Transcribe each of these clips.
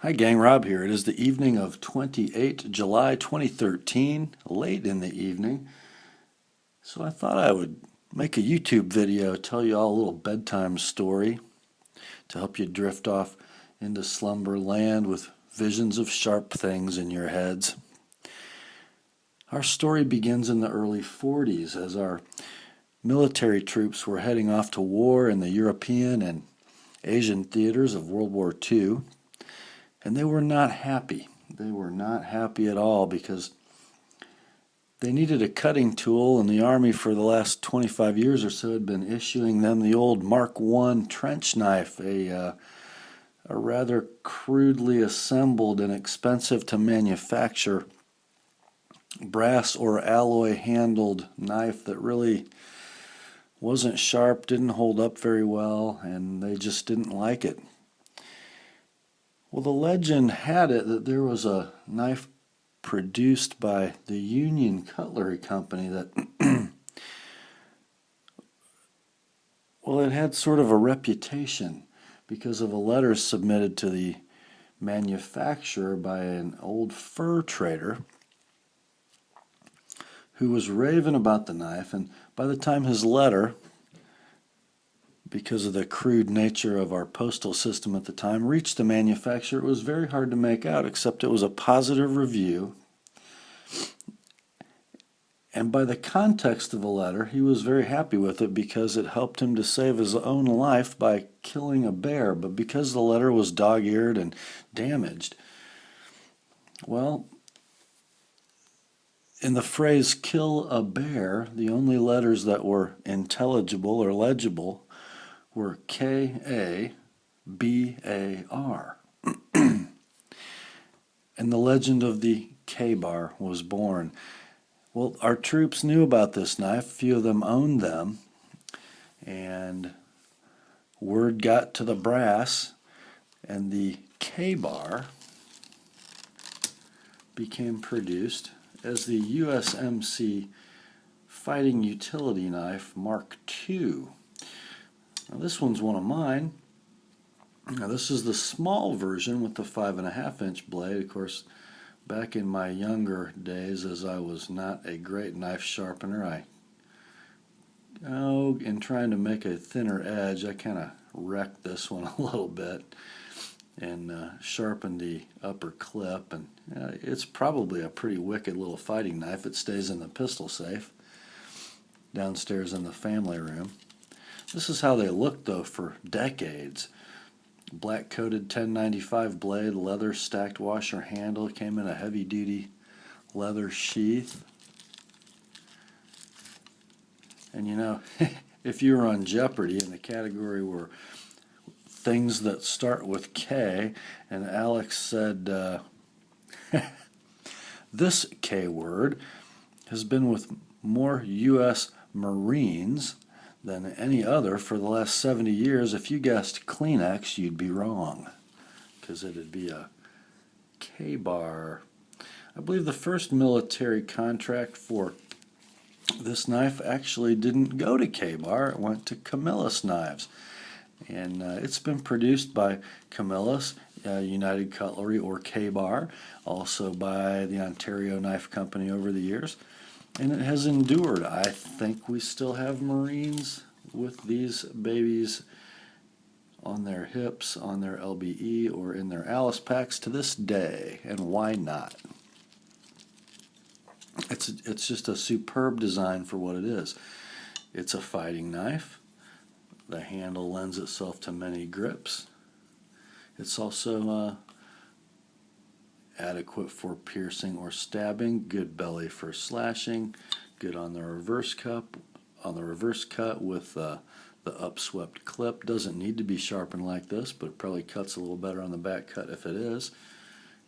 Hi gang, Rob here. It is the evening of 28 July 2013, late in the evening. So I thought I would make a YouTube video, tell you all a little bedtime story to help you drift off into slumber land with visions of sharp things in your heads. Our story begins in the early 40s as our military troops were heading off to war in the European and Asian theaters of World War II. And they were not happy. They were not happy at all because they needed a cutting tool, and the Army for the last 25 years or so had been issuing them the old Mark I trench knife, a rather crudely assembled and expensive to manufacture brass or alloy handled knife that really wasn't sharp, didn't hold up very well, and they just didn't like it. Well, the legend had it that there was a knife produced by the Union Cutlery Company that, well, it had sort of a reputation because of a letter submitted to the manufacturer by an old fur trader who was raving about the knife, and by the time his letter, because of the crude nature of our postal system at the time, reached the manufacturer, it was very hard to make out, except it was a positive review. And by the context of the letter, he was very happy with it because it helped him to save his own life by killing a bear. But because the letter was dog-eared and damaged, well, in the phrase kill a bear, the only letters that were intelligible or legible were K-A-B-A-R. And the legend of the K-bar was born. Well, our troops knew about this knife. A few of them owned them. And word got to the brass, and the K-bar became produced as the USMC Fighting Utility Knife Mark II. Now this one's one of mine. Now this is the small version with the 5.5-inch blade. Of course, back in my younger days, as I was not a great knife sharpener, in trying to make a thinner edge, I kind of wrecked this one a little bit and sharpened the upper clip. And it's probably a pretty wicked little fighting knife. It stays in the pistol safe downstairs in the family room. This is how they looked, though, for decades. Black-coated 1095 blade, leather stacked washer handle, came in a heavy-duty leather sheath. And you know, if you were on Jeopardy and the category were things that start with K, and Alex said, this K word has been with more U.S. Marines than any other for the last 70 years. If you guessed Kleenex, you'd be wrong, because it'd be a K-bar. I believe the first military contract for this knife actually didn't go to K-bar. It went to Camillus Knives. And it's been produced by Camillus, United Cutlery, or K-bar, also by the Ontario Knife Company over the years. And it has endured. I think we still have Marines with these babies on their hips, on their LBE, or in their Alice packs to this day. And why not? It's just a superb design for what it is. It's a fighting knife. The handle lends itself to many grips. It's also adequate for piercing or stabbing, good belly for slashing, good on the reverse cut with the upswept clip. Doesn't need to be sharpened like this, but it probably cuts a little better on the back cut if it is.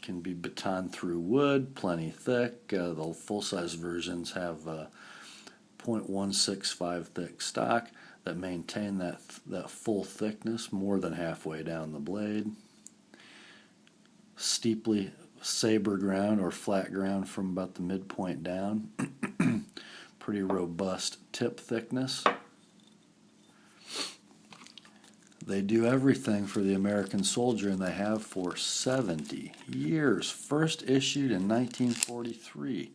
Can be batoned through wood, plenty thick. The full-size versions have 0.165 thick stock that maintain that full thickness more than halfway down the blade. Steeply saber ground or flat ground from about the midpoint down. Pretty robust tip thickness. They do everything for the American soldier, and they have for 70 years. First issued in 1943.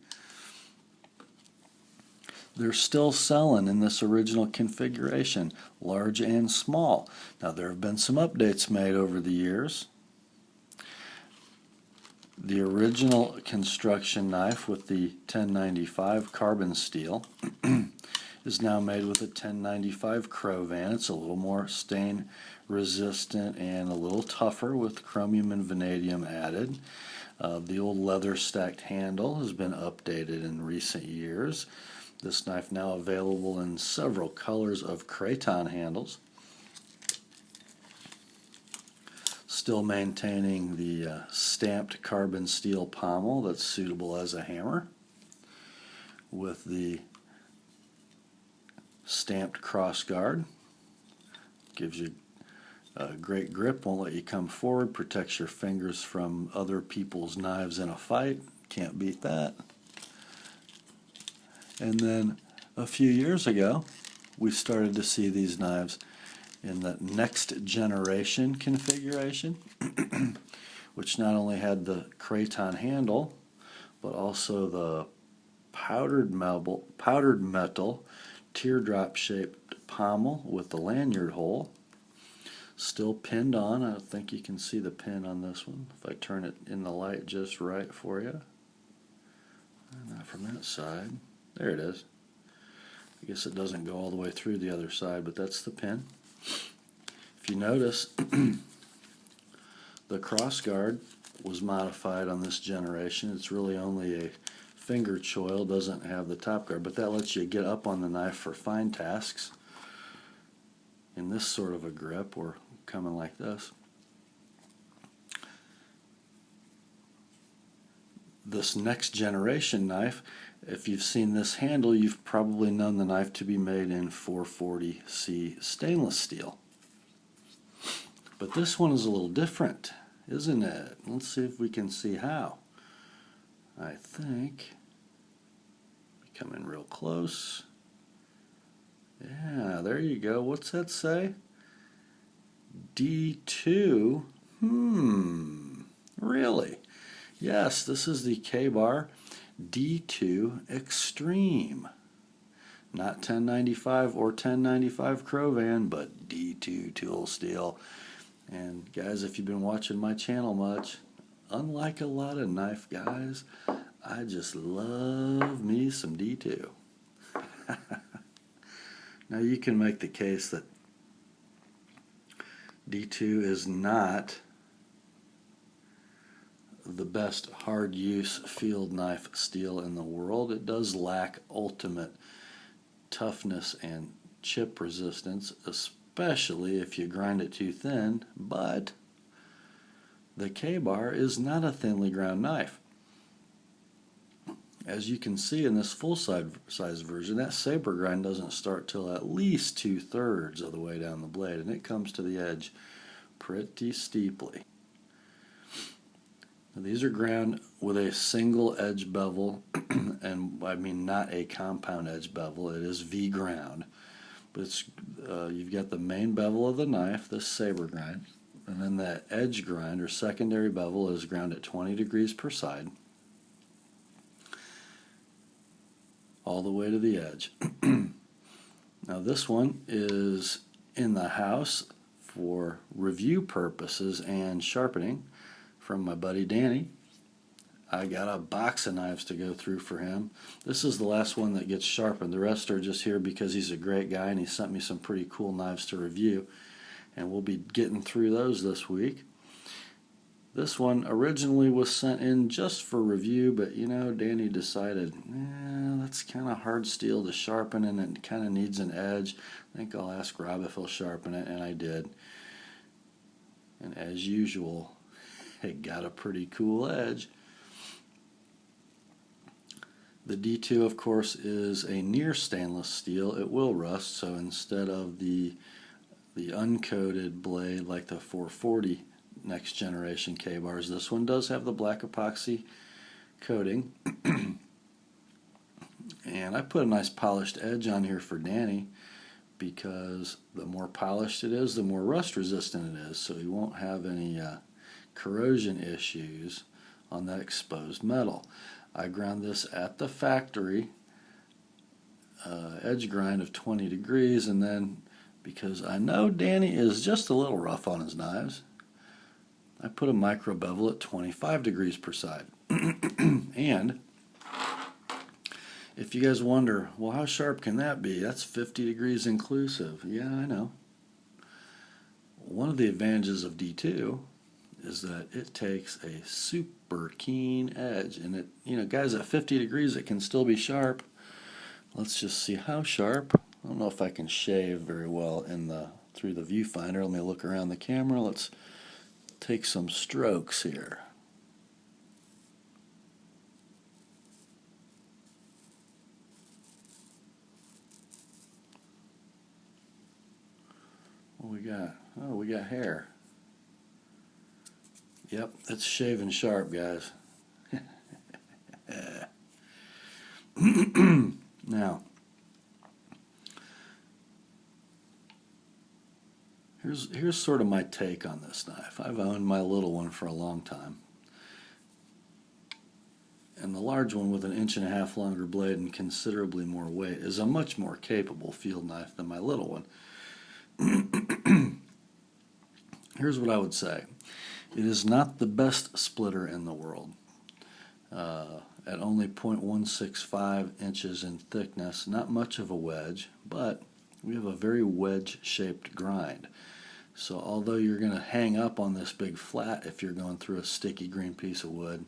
They're still selling in this original configuration, large and small. Now, there have been some updates made over the years. The original construction knife with the 1095 carbon steel is now made with a 1095 Crovan. It's a little more stain resistant and a little tougher with chromium and vanadium added. The old leather stacked handle has been updated in recent years. This knife now available in several colors of craton handles. Still maintaining the stamped carbon steel pommel that's suitable as a hammer, with the stamped cross guard. Gives you a great grip, won't let you come forward, protects your fingers from other people's knives in a fight. Can't beat that. And then a few years ago, we started to see these knives in the next generation configuration, which not only had the craton handle, but also the powdered metal teardrop shaped pommel with the lanyard hole. Still pinned on. I think you can see the pin on this one if I turn it in the light just right for you. Not from that side. There it is. I guess it doesn't go all the way through the other side, but that's the pin. If you notice, the crossguard was modified on this generation. It's really only a finger choil, doesn't have the top guard, but that lets you get up on the knife for fine tasks. In this sort of a grip, or coming like this. This next generation knife, if you've seen this handle, you've probably known the knife to be made in 440C stainless steel. But this one is a little different, isn't it? Let's see if we can see how. I think, come in real close. Yeah, there you go. What's that say? D2. Really? Yes, this is the K-Bar D2 Extreme. Not 1095 or 1095 Crovan, but D2 tool steel. And guys, if you've been watching my channel much, unlike a lot of knife guys, I just love me some D2. Now you can make the case that D2 is not the best hard use field knife steel in the world. It does lack ultimate toughness and chip resistance, especially if you grind it too thin, but the K-Bar is not a thinly ground knife. As you can see in this full-size version, that saber grind doesn't start till at least 2/3 of the way down the blade, and it comes to the edge pretty steeply. Now, these are ground with a single edge bevel, and I mean not a compound edge bevel. It is V-ground, but it's you've got the main bevel of the knife, this saber grind, and then that edge grind or secondary bevel is ground at 20 degrees per side, all the way to the edge. Now this one is in the house for review purposes and sharpening from my buddy Danny. I got a box of knives to go through for him. This is the last one that gets sharpened. The rest are just here because he's a great guy and he sent me some pretty cool knives to review, and we'll be getting through those this week. This one originally was sent in just for review, but you know, Danny decided, that's kind of hard steel to sharpen and it kind of needs an edge. I think I'll ask Rob if he'll sharpen it, and I did. And as usual, it got a pretty cool edge. The D2, of course, is a near stainless steel. It will rust, so instead of the uncoated blade like the 440 next generation K-bars, this one does have the black epoxy coating. And I put a nice polished edge on here for Danny because the more polished it is, the more rust resistant it is, so you won't have any corrosion issues on that exposed metal. I ground this at the factory, edge grind of 20 degrees, and then because I know Danny is just a little rough on his knives, I put a micro bevel at 25 degrees per side. And if you guys wonder, well, how sharp can that be? That's 50 degrees inclusive. Yeah, I know. One of the advantages of D2 is that it takes a super keen edge, and it, you know, guys, at 50 degrees it can still be sharp. Let's just see how sharp. I don't know if I can shave very well through the viewfinder. Let me look around the camera. Let's take some strokes here. What we got? Oh, we got hair. Yep, it's shaving sharp, guys. Now, here's sort of my take on this knife. I've owned my little one for a long time. And the large one with an 1.5-inch longer blade and considerably more weight is a much more capable field knife than my little one. Here's what I would say. It is not the best splitter in the world. At only 0.165 inches in thickness, not much of a wedge, but we have a very wedge-shaped grind. So although you're going to hang up on this big flat if you're going through a sticky green piece of wood,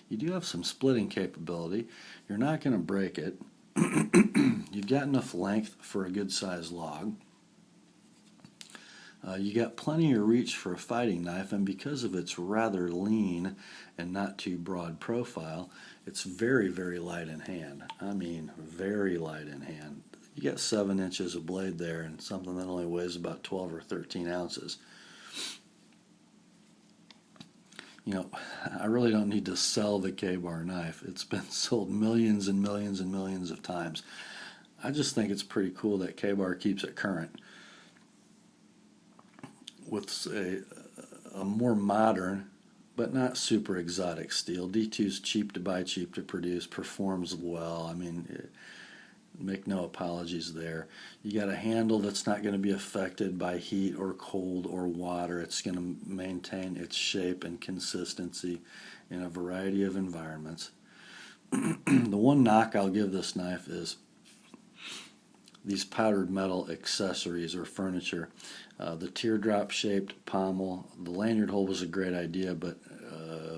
you do have some splitting capability. You're not going to break it. You've got enough length for a good-sized log. You got plenty of reach for a fighting knife, and because of its rather lean and not too broad profile, it's very, very light in hand. I mean, very light in hand. You got 7 inches of blade there and something that only weighs about 12 or 13 ounces. You know, I really don't need to sell the K-Bar knife. It's been sold millions and millions and millions of times. I just think it's pretty cool that K-Bar keeps it current with a more modern but not super exotic steel. D2's cheap to buy, cheap to produce, performs well. I mean, make no apologies there. You got a handle that's not going to be affected by heat or cold or water. It's going to maintain its shape and consistency in a variety of environments. The one knock I'll give this knife is these powdered metal accessories or furniture. The teardrop shaped pommel, the lanyard hole was a great idea, but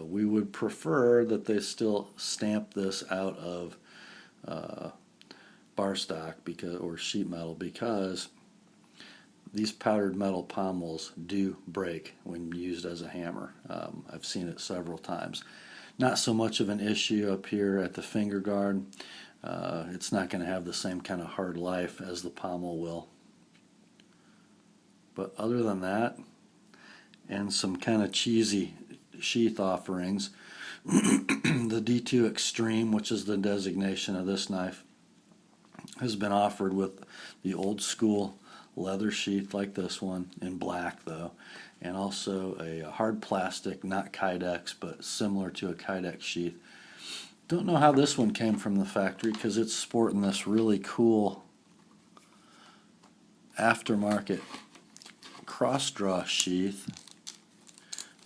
we would prefer that they still stamp this out of bar stock or sheet metal, because these powdered metal pommels do break when used as a hammer. I've seen it several times. Not so much of an issue up here at the finger guard. It's not going to have the same kind of hard life as the pommel will. But other than that, and some kind of cheesy sheath offerings, the D2 Extreme, which is the designation of this knife, has been offered with the old school leather sheath like this one, in black though, and also a hard plastic, not Kydex, but similar to a Kydex sheath. Don't know how this one came from the factory, because it's sporting this really cool aftermarket cross draw sheath,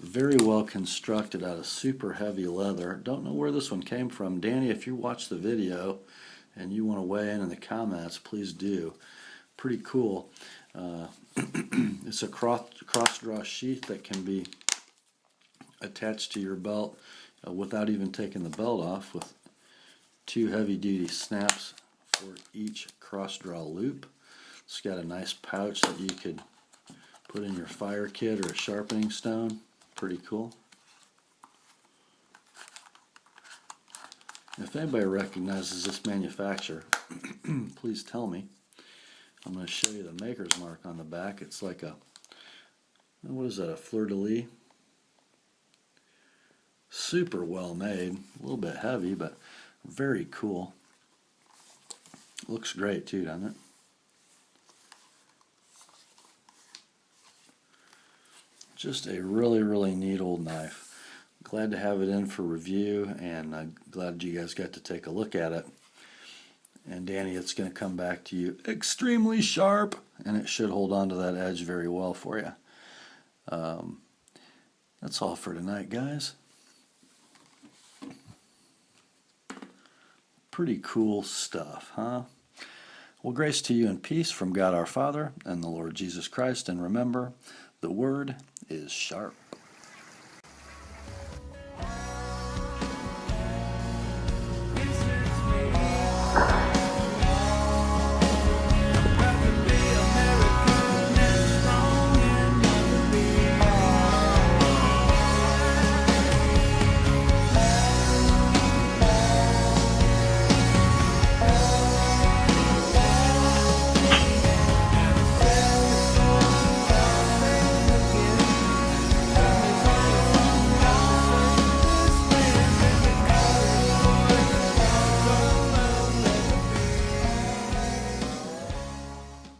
very well constructed out of super heavy leather. Don't know where this one came from. Danny, if you watch the video and you want to weigh in the comments, please do. Pretty cool. It's a cross draw sheath that can be attached to your belt without even taking the belt off, with 2 heavy duty snaps for each cross draw loop. It's got a nice pouch that you could put in your fire kit or a sharpening stone. Pretty cool. If anybody recognizes this manufacturer, please tell me. I'm going to show you the maker's mark on the back. It's like a, what is that, a fleur-de-lis? Super well made, a little bit heavy, but very cool. Looks great too, doesn't it? Just a really, really neat old knife. Glad to have it in for review, and I'm glad you guys got to take a look at it. And Danny, it's going to come back to you extremely sharp, and it should hold on to that edge very well for you. That's all for tonight, guys. Pretty cool stuff, huh? Well, grace to you and peace from God our Father and the Lord Jesus Christ. And remember, the word is sharp.